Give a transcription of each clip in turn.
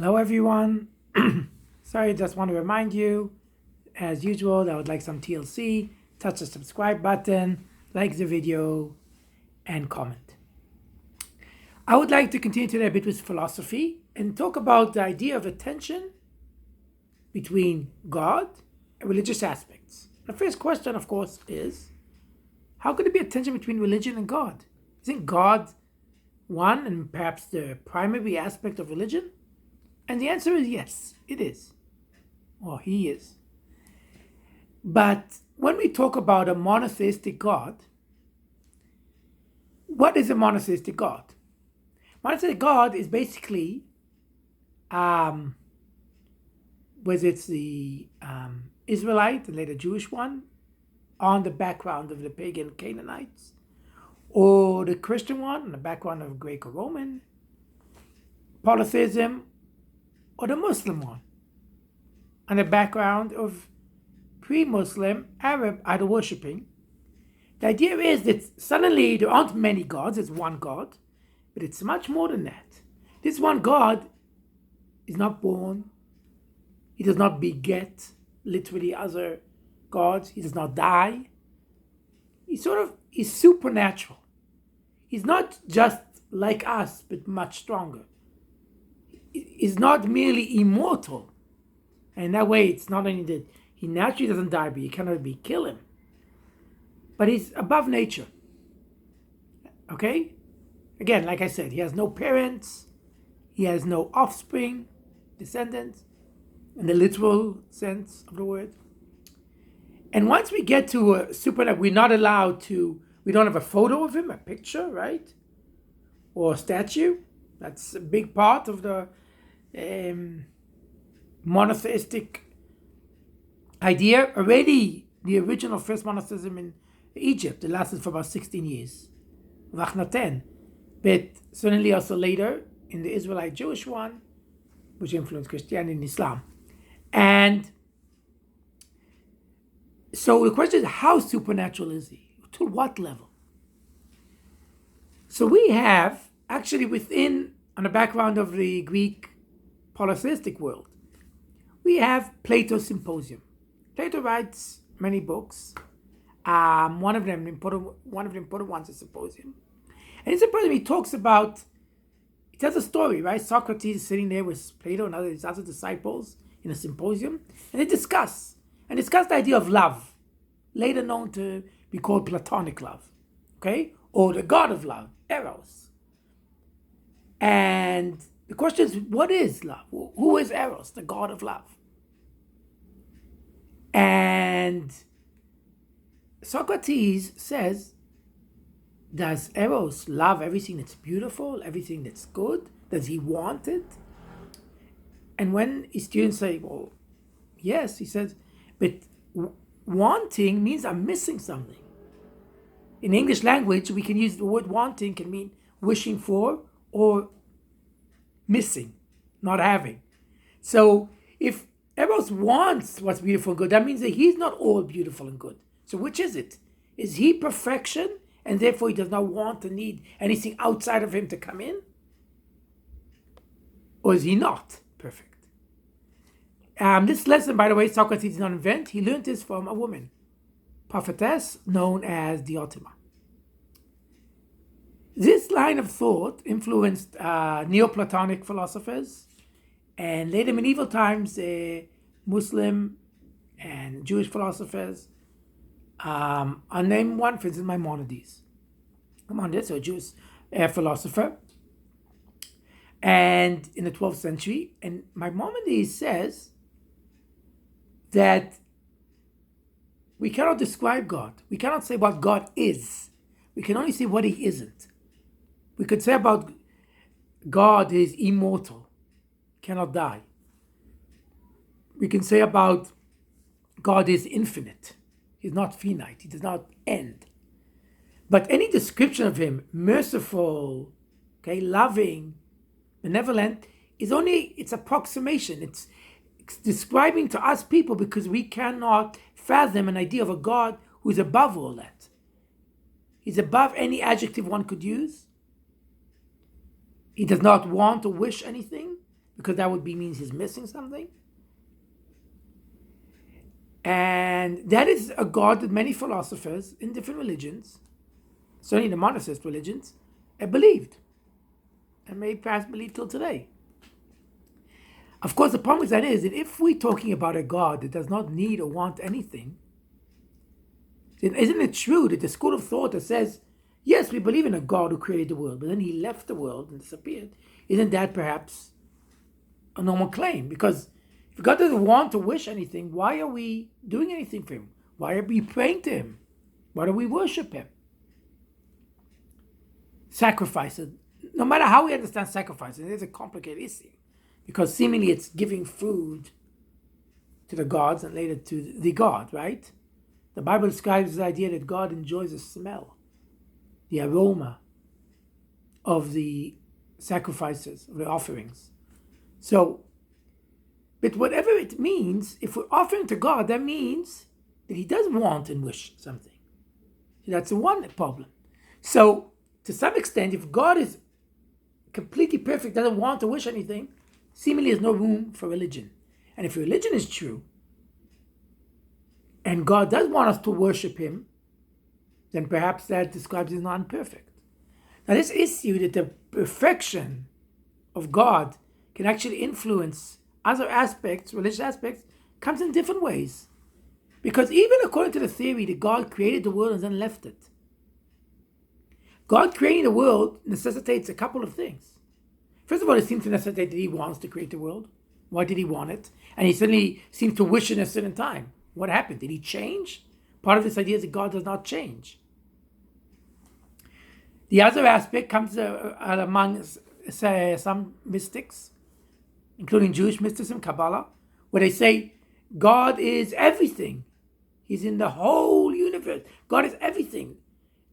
Hello everyone. Sorry, just want to remind you, as usual, that I would like some TLC. Touch the subscribe button, like the video, and comment. I would like to continue today a bit with philosophy and talk about the idea of a tension between God and religious aspects. The first question, of course, is how could there be a tension between religion and God? Isn't God one and perhaps the primary aspect of religion? And the answer is yes, it is. Or he is. But when we talk about a monotheistic God, what is a monotheistic God? Monotheistic God is basically, whether it's the Israelite and later Jewish one, on the background of the pagan Canaanites, or the Christian one on the background of Greco-Roman polytheism, or the Muslim one on the background of pre-Muslim Arab idol worshipping. The idea is that suddenly there aren't many gods, it's one God, but it's much more than that. This one God is not born, he does not beget literally other gods, he does not die. He's supernatural. He's not just like us, but much stronger. He's not merely immortal. And in that way, it's not only that he naturally doesn't die, but you cannot kill him. But he's above nature. Okay? Again, like I said, he has no parents, he has no offspring, descendants, in the literal sense of the word. And once we get to a supernatural, we're not allowed to, we don't have a photo of him, a picture, right? Or a statue. That's a big part of the monotheistic idea. Already, the original first monotheism in Egypt, it lasted for about 16 years. Vachnaten. But certainly also later in the Israelite Jewish one, which influenced Christianity and Islam. And so the question is, how supernatural is he? To what level? So we have, actually within, on the background of the Greek polytheistic world, we have Plato's Symposium. Plato writes many books. One of the important ones is Symposium. And in Symposium he talks about, he tells a story, right? Socrates is sitting there with Plato and his other disciples in a symposium, and they discuss the idea of love, later known to be called platonic love, okay? Or the god of love, Eros. And the question is, what is love? Who is Eros, the god of love? And Socrates says, does Eros love everything that's beautiful, everything that's good? Does he want it? And when his students say, well, yes, he says, but wanting means I'm missing something. In English language, we can use the word wanting can mean wishing for or missing, not having. So if Eros wants what's beautiful and good, that means that he's not all beautiful and good. So which is it? Is he perfection and therefore he does not want or need anything outside of him to come in? Or is he not perfect? This lesson, by the way, Socrates did not invent. He learned this from a woman, prophetess known as Diotima. This line of thought influenced Neoplatonic philosophers and later medieval times Muslim and Jewish philosophers. I'll name one, for instance, Maimonides. Maimonides, a Jewish philosopher, and in the 12th century. And Maimonides says that we cannot describe God. We cannot say what God is. We can only say what he isn't. We could say about God is immortal, cannot die. We can say about God is infinite. He's not finite. He does not end. But any description of him, merciful, okay, loving, benevolent, it's approximation. It's describing to us people because we cannot fathom an idea of a God who is above all that. He's above any adjective one could use. He does not want or wish anything because that would be means he's missing something. And that is a God that many philosophers in different religions, certainly the monotheist religions, believed, and may perhaps believe till today. Of course, the problem with that is that if we're talking about a God that does not need or want anything, then isn't it true that the school of thought that says, yes, we believe in a God who created the world, but then he left the world and disappeared, isn't that perhaps a normal claim? Because if God doesn't want to wish anything, why are we doing anything for him? Why are we praying to him? Why do we worship him? Sacrifices. No matter how we understand sacrifices, it is a complicated issue, because seemingly it's giving food to the gods and later to the God, right? The Bible describes the idea that God enjoys the smell, the aroma of the sacrifices, of the offerings. So, but whatever it means, if we're offering to God, that means that he does want and wish something. That's the one problem. So, to some extent, if God is completely perfect, doesn't want to wish anything, seemingly there's no room for religion. And if religion is true, and God does want us to worship him, then perhaps that describes his non-perfect. Now, this issue that the perfection of God can actually influence other aspects, religious aspects, comes in different ways. Because even according to the theory that God created the world and then left it, God creating the world necessitates a couple of things. First of all, it seems to necessitate that he wants to create the world. Why did he want it? And he suddenly seems to wish it in a certain time. What happened? Did he change? Part of this idea is that God does not change. The other aspect comes among some mystics, including Jewish mysticism, Kabbalah, where they say God is everything. He's in the whole universe. God is everything.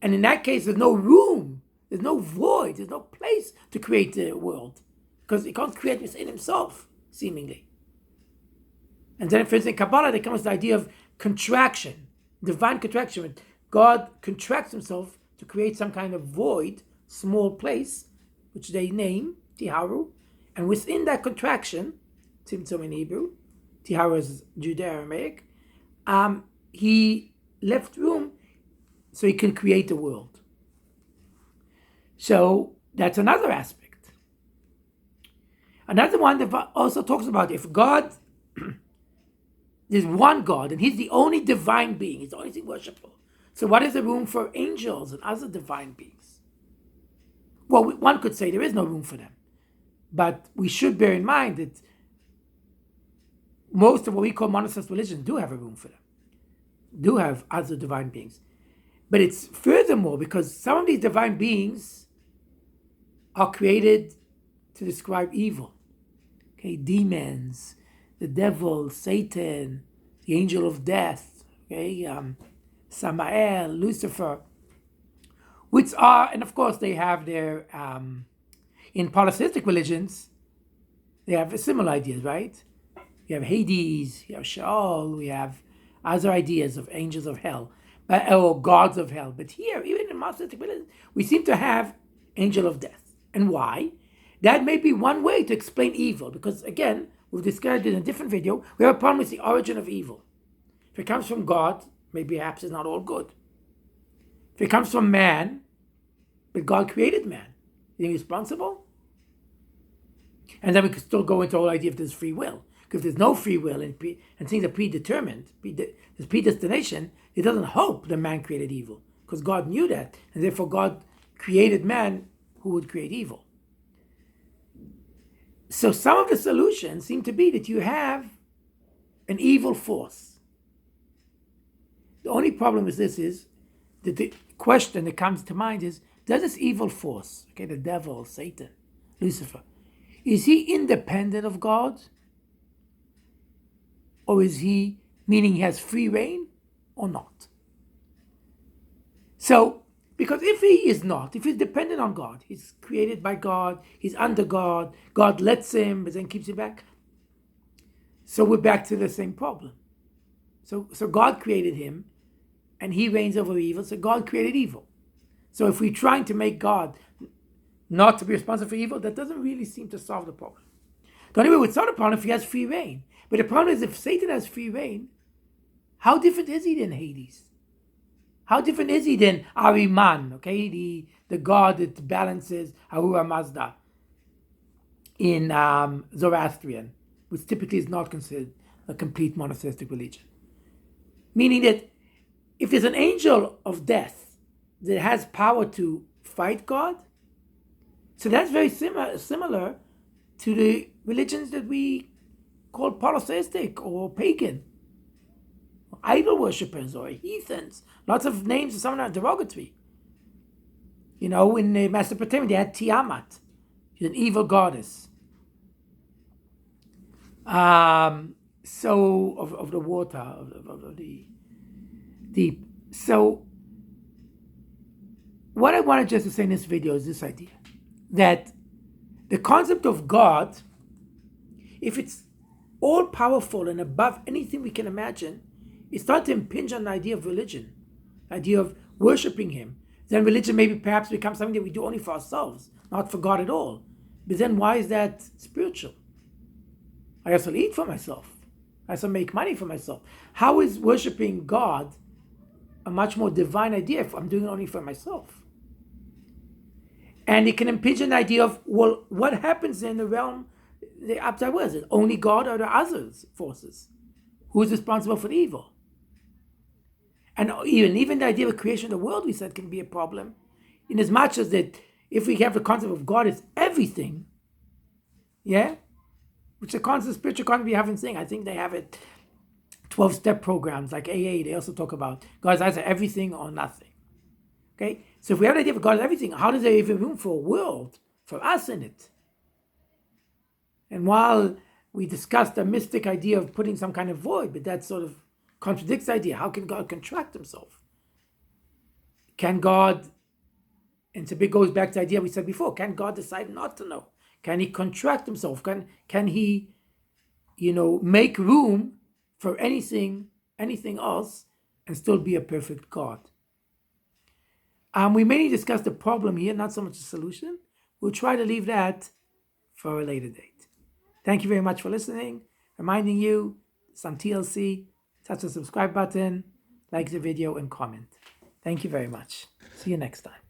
And in that case, there's no room, there's no void, there's no place to create the world, because he can't create within himself, seemingly. And then, for instance, in Kabbalah, there comes the idea of contraction, divine contraction. When God contracts himself to create some kind of void, small place, which they name Tiharu. And within that contraction, Tzimtzum in Hebrew, Tiharu is Judeo-Aramaic, he left room so he can create the world. So that's another aspect. Another one that also talks about if God, there's one God, and he's the only divine being, he's the only thing worshipful. So what is the room for angels and other divine beings? Well, one could say there is no room for them. But we should bear in mind that most of what we call monotheist religions do have a room for them, do have other divine beings. But it's furthermore because some of these divine beings are created to describe evil. Okay, demons, the devil, Satan, the angel of death, okay, Samael, Lucifer, which are, and of course they have their, in polytheistic religions, they have similar ideas, right? You have Hades, you have Sheol, we have other ideas of angels of hell, or gods of hell. But here, even in monotheistic religions, we seem to have angel of death. And why? That may be one way to explain evil, because again, we've described it in a different video, we have a problem with the origin of evil. If it comes from God, maybe perhaps it's not all good. If it comes from man, but God created man, is he responsible? And then we could still go into the whole idea if there's free will. Because if there's no free will and things are predetermined, there's predestination, it doesn't hope that man created evil. Because God knew that, and therefore God created man who would create evil. So some of the solutions seem to be that you have an evil force. The only problem with this is that the question that comes to mind is, does this evil force, okay, the devil, Satan, Lucifer, is he independent of God? Or is he, meaning he has free reign or not? So, because if he is not, if he's dependent on God, he's created by God, he's under God, God lets him, but then keeps him back. So we're back to the same problem. So God created him, and he reigns over evil, so God created evil. So if we're trying to make God not to be responsible for evil, that doesn't really seem to solve the problem. The only way would solve the problem if he has free reign. But the problem is, if Satan has free reign, how different is he than Hades? How different is he than Ahriman, okay, the god that balances Ahura Mazda in Zoroastrian, which typically is not considered a complete monotheistic religion. Meaning that if there's an angel of death that has power to fight God, so that's very similar to the religions that we call polytheistic or pagan, idol worshippers or heathens. Lots of names of some are derogatory. You know, in Mesopotamia they had Tiamat. She's an evil goddess. So of the water, of the deep. So what I wanted just to say in this video is this idea that the concept of God, if it's all powerful and above anything we can imagine, it's starting to impinge on the idea of religion, the idea of worshiping him. Then religion maybe perhaps becomes something that we do only for ourselves, not for God at all. But then why is that spiritual? I also eat for myself. I also make money for myself. How is worshiping God a much more divine idea if I'm doing it only for myself? And it can impinge on the idea of, well, what happens in the realm, the outside world? Is it only God or are there other forces? Who is responsible for the evil? And even the idea of creation of the world, we said, can be a problem. In as much as that, if we have the concept of God as everything, yeah, which the concept, spiritual concept we haven't seen. I think they have it 12-step programs like AA. They also talk about God is either everything or nothing. Okay, so if we have the idea of God is everything, how does there even room for a world for us in it? And while we discussed the mystic idea of putting some kind of void, but that sort of contradicts the idea. How can God contract himself? Can God, and so it goes back to the idea we said before, can God decide not to know? Can he contract himself? Can he, make room for anything else and still be a perfect God? We mainly discussed the problem here, not so much the solution. We'll try to leave that for a later date. Thank you very much for listening. Reminding you, some TLC, touch the subscribe button, like the video, and comment. Thank you very much. See you next time.